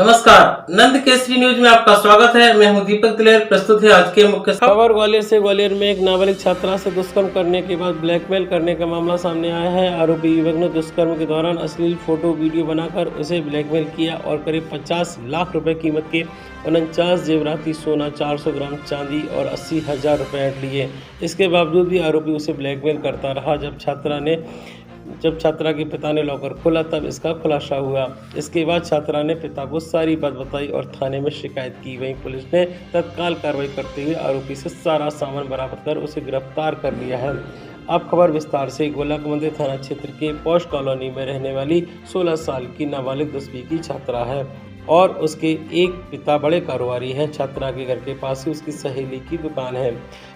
नमस्कार, नंद केसरी न्यूज में आपका स्वागत है। मैं हूं दीपक दिलेर। प्रस्तुत है आज के मुख्य खबर। ग्वालियर से ग्वालियर में एक नाबालिग छात्रा से दुष्कर्म करने के बाद ब्लैकमेल करने का मामला सामने आया है। आरोपी युवक ने दुष्कर्म के दौरान अश्लील फोटो वीडियो बनाकर उसे ब्लैकमेल किया और करीब 50 लाख रुपए कीमत के 49 जेवराती सोना, 400 ग्राम चांदी और 80,000 रुपए ऐंठ लिए। इसके बावजूद भी आरोपी उसे ब्लैकमेल करता रहा। जब छात्रा के पिता ने लॉकर खोला तब इसका खुलासा हुआ। इसके बाद छात्रा ने पिता को सारी बात बताई और थाने में शिकायत की। वहीं पुलिस ने तत्काल कार्रवाई करते हुए आरोपी से सारा सामान बरामद कर उसे गिरफ्तार कर लिया है। अब खबर विस्तार से। गोलक मंदिर थाना क्षेत्र के पॉश कॉलोनी में रहने वाली 16 साल की नाबालिग 10वीं की छात्रा है और उसके एक पिता बड़े कारोबारी हैं। छात्रा के घर के पास ही उसकी सहेली की दुकान है,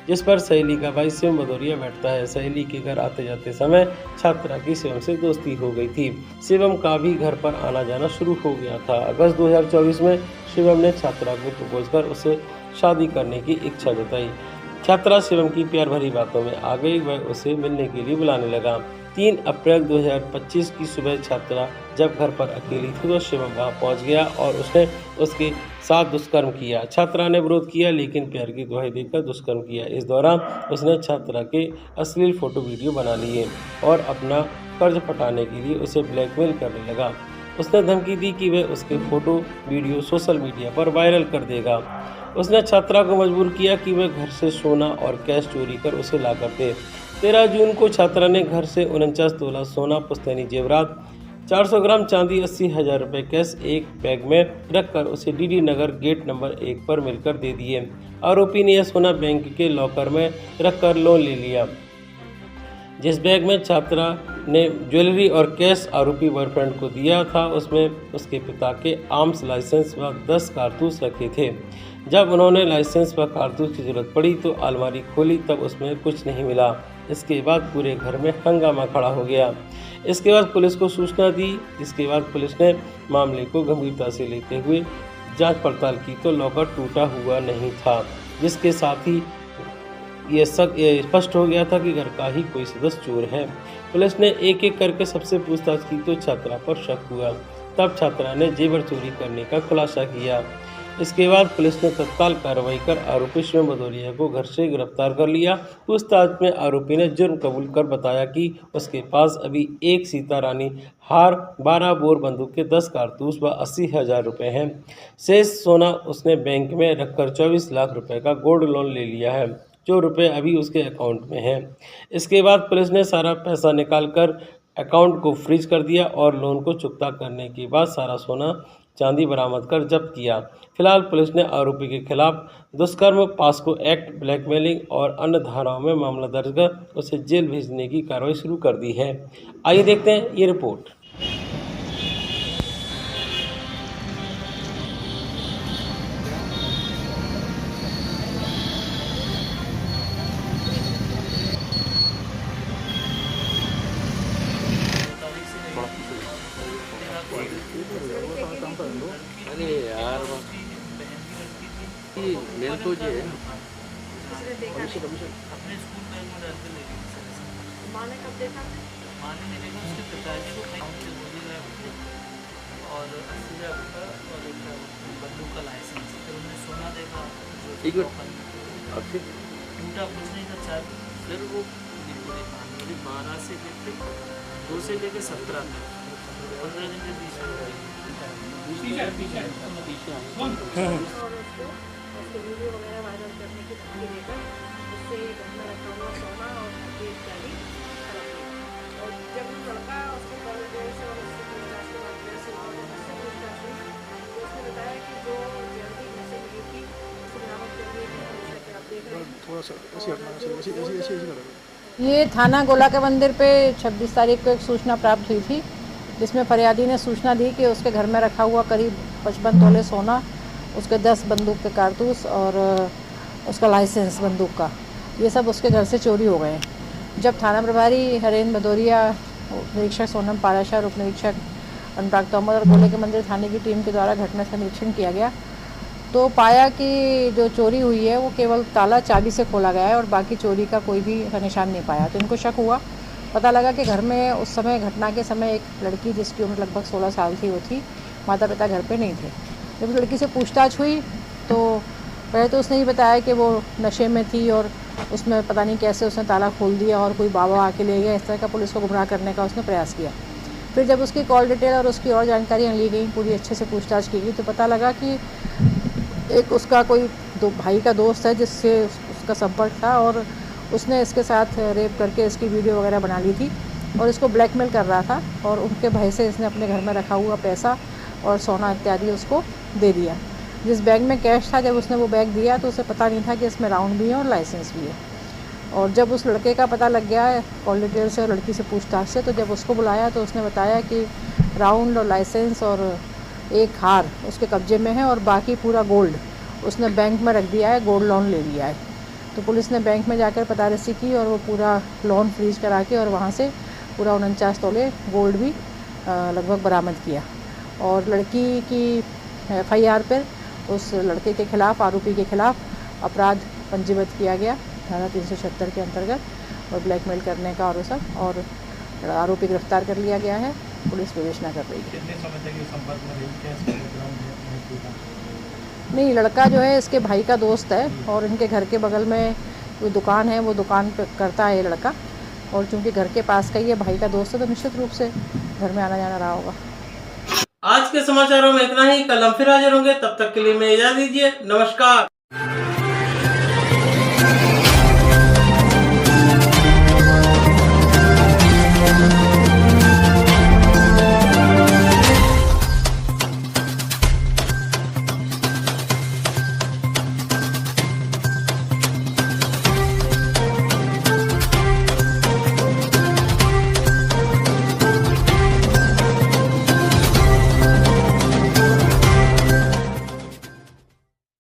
जिस पर सहेली का भाई शिवम भदौरिया बैठता है। सहेली के घर आते जाते समय छात्रा की शिवम से दोस्ती हो गई थी। शिवम का भी घर पर आना जाना शुरू हो गया था। अगस्त 2024 में शिवम ने छात्रा को प्रपोज कर उसे शादी करने की इच्छा जताई। छात्रा शिवम की प्यार भरी बातों में आ गई। वह उसे मिलने के लिए बुलाने लगा। 3 अप्रैल 2025 की सुबह छात्रा जब घर पर अकेली थी तो शिवम वहां पहुंच गया और उसने उसके साथ दुष्कर्म किया। छात्रा ने विरोध किया लेकिन प्यार की दुहाई देकर दुष्कर्म किया। इस दौरान उसने छात्रा के अश्लील फोटो वीडियो बना लिए और अपना कर्ज पटाने के लिए उसे ब्लैकमेल करने लगा। उसने धमकी दी कि वह उसके फोटो वीडियो सोशल मीडिया पर वायरल कर देगा। उसने छात्रा को मजबूर किया कि वह घर से सोना और कैश चोरी कर उसे ला कर दे। 13 जून को छात्रा ने घर से 49 तोला सोना, पुश्तैनी जेवरात, 400 ग्राम चांदी, 80,000 रुपये कैश एक बैग में रखकर उसे डीडी नगर गेट नंबर 1 पर मिलकर दे दिए। आरोपी ने यह सोना बैंक के लॉकर में रखकर लोन ले लिया। जिस बैग में छात्रा ने ज्वेलरी और कैश आरोपी बॉयफ्रेंड को दिया था, उसमें उसके पिता के आर्म्स लाइसेंस व 10 कारतूस रखे थे। जब उन्होंने लाइसेंस व कारतूस की जरूरत पड़ी तो अलमारी खोली तब उसमें कुछ नहीं मिला। इसके बाद पूरे घर में हंगामा खड़ा हो गया। इसके बाद पुलिस को सूचना दी, जिसके बाद पुलिस ने मामले को गंभीरता से लेते हुए जांच पड़ताल की तो लॉकर टूटा हुआ नहीं था, जिसके साथ ही ये स्पष्ट हो गया था कि घर का ही कोई सदस्य चोर है। पुलिस ने एक एक करके सबसे पूछताछ की तो छात्रा पर शक हुआ। तब छात्रा ने जेवर चोरी करने का खुलासा किया। इसके बाद पुलिस ने तत्काल कार्रवाई कर आरोपी शिवम भदौरिया को घर से गिरफ्तार कर लिया। पूछताछ में आरोपी ने जुर्म कबूल कर बताया कि उसके पास अभी एक सीता रानी हार, 12 बोर बंदूक के 10 कारतूस व 80,000 रुपये हैं। शेष सोना उसने बैंक में रखकर 24 लाख रुपए का गोल्ड लोन ले लिया है, जो रुपए अभी उसके अकाउंट में हैं। इसके बाद पुलिस ने सारा पैसा निकालकर अकाउंट को फ्रीज कर दिया और लोन को चुकता करने के बाद सारा सोना चांदी बरामद कर जब्त किया। फिलहाल पुलिस ने आरोपी के खिलाफ दुष्कर्म, पास्को एक्ट, ब्लैकमेलिंग और अन्य धाराओं में मामला दर्ज कर उसे जेल भेजने की कार्रवाई शुरू कर दी है। आइए देखते हैं ये रिपोर्ट। अरे यार मेल तो ये है अपने स्कूल बैग में डालकर ले गई सर। माँ ने कब देखा? माँ ने नहीं देखा, उसके पिताजी को अकाउंट से 2,000 रुपये और 80,000 रुपये और एक बंदूक का लाइसेंस। फिर उन्होंने सोना देखा जो टूटा कुछ नहीं था चार। फिर वो देखा मेरी 12 से लेकर 2 से लेकर 17 तक 15 दिन के बीच में और उसको वीडियो वगैरह वायरल करने की धमकी देकर उससे घर में रखा हुआ सोना और नकदी इत्यादि खरीद लिया। और जब वो लड़का उसको कॉलेज से और उससे पूछताछ के बाद फिर से उससे पूछताछ हुई तो उसने बताया कि जो ज्वेलरी घर से मिली थी उसको बरामद कर दिए कि आप देख रहे हैं। ये थाना गोला के मंदिर पे 26 तारीख को एक सूचना प्राप्त हुई थी, जिसमें फरियादी ने सूचना दी कि उसके घर में रखा हुआ करीब 55 तोले सोना, उसके 10 बंदूक के कारतूस और उसका लाइसेंस बंदूक का, ये सब उसके घर से चोरी हो गए हैं। जब थाना प्रभारी हरेंद्र भदौरिया, निरीक्षक सोनम पाराशर, उप निरीक्षक अनुराग तोमर और गोले के मंदिर थाने की टीम के द्वारा घटना का निरीक्षण किया गया तो पाया कि जो चोरी हुई है वो केवल ताला चाबी से खोला गया है और बाकी चोरी का कोई भी निशान नहीं पाया। तो इनको शक हुआ, पता लगा कि घर में उस समय घटना के समय एक लड़की जिसकी उम्र लगभग 16 साल थी वो थी, माता पिता घर पे नहीं थे। जब उस लड़की से पूछताछ हुई तो पहले तो उसने ही बताया कि वो नशे में थी और उसमें पता नहीं कैसे उसने ताला खोल दिया और कोई बाबा आके ले गया, इस तरह का पुलिस को गुमराह करने का उसने प्रयास किया। फिर जब उसकी कॉल डिटेल और उसकी और जानकारियाँ ली गई, पूरी अच्छे से पूछताछ की गई, तो पता लगा कि एक उसका कोई भाई का दोस्त है जिससे उसका संपर्क था और उसने इसके साथ रेप करके इसकी वीडियो वगैरह बना ली थी और इसको ब्लैकमेल कर रहा था और उनके भय से इसने अपने घर में रखा हुआ पैसा और सोना इत्यादि उसको दे दिया। जिस बैग में कैश था, जब उसने वो बैग दिया तो उसे पता नहीं था कि इसमें राउंड भी है और लाइसेंस भी है। और जब उस लड़के का पता लग गया है कॉल डिटेल से और लड़की से पूछताछ से, तो जब उसको बुलाया तो उसने बताया कि राउंड और लाइसेंस और एक हार उसके कब्जे में है और बाकी पूरा गोल्ड उसने बैंक में रख दिया है, गोल्ड लोन ले लिया है। तो पुलिस ने बैंक में जाकर पतारसी की और वो पूरा लोन फ्रीज करा के और वहाँ से पूरा 49 तोले गोल्ड भी लगभग बरामद किया। और लड़की की FIR पर उस लड़के के खिलाफ़, आरोपी के खिलाफ़ अपराध पंजीबद्ध किया गया धारा 376 के अंतर्गत और ब्लैकमेल करने का और सब, और आरोपी गिरफ्तार कर लिया गया है। पुलिस विवेचना कर रही है। कितने समय तक ये संपर्क में रही, क्या इसका बैकग्राउंड है? नहीं, लड़का जो है इसके भाई का दोस्त है और इनके घर के बगल में कोई दुकान है, वो दुकान पे करता है ये लड़का, और चूंकि घर के पास का ही है, भाई का दोस्त है, तो निश्चित रूप से घर में आना जाना रहा होगा। आज के समाचारों में इतना ही। कल हम फिर हाजिर होंगे, तब तक के लिए मैं इजाजत दीजिए। नमस्कार।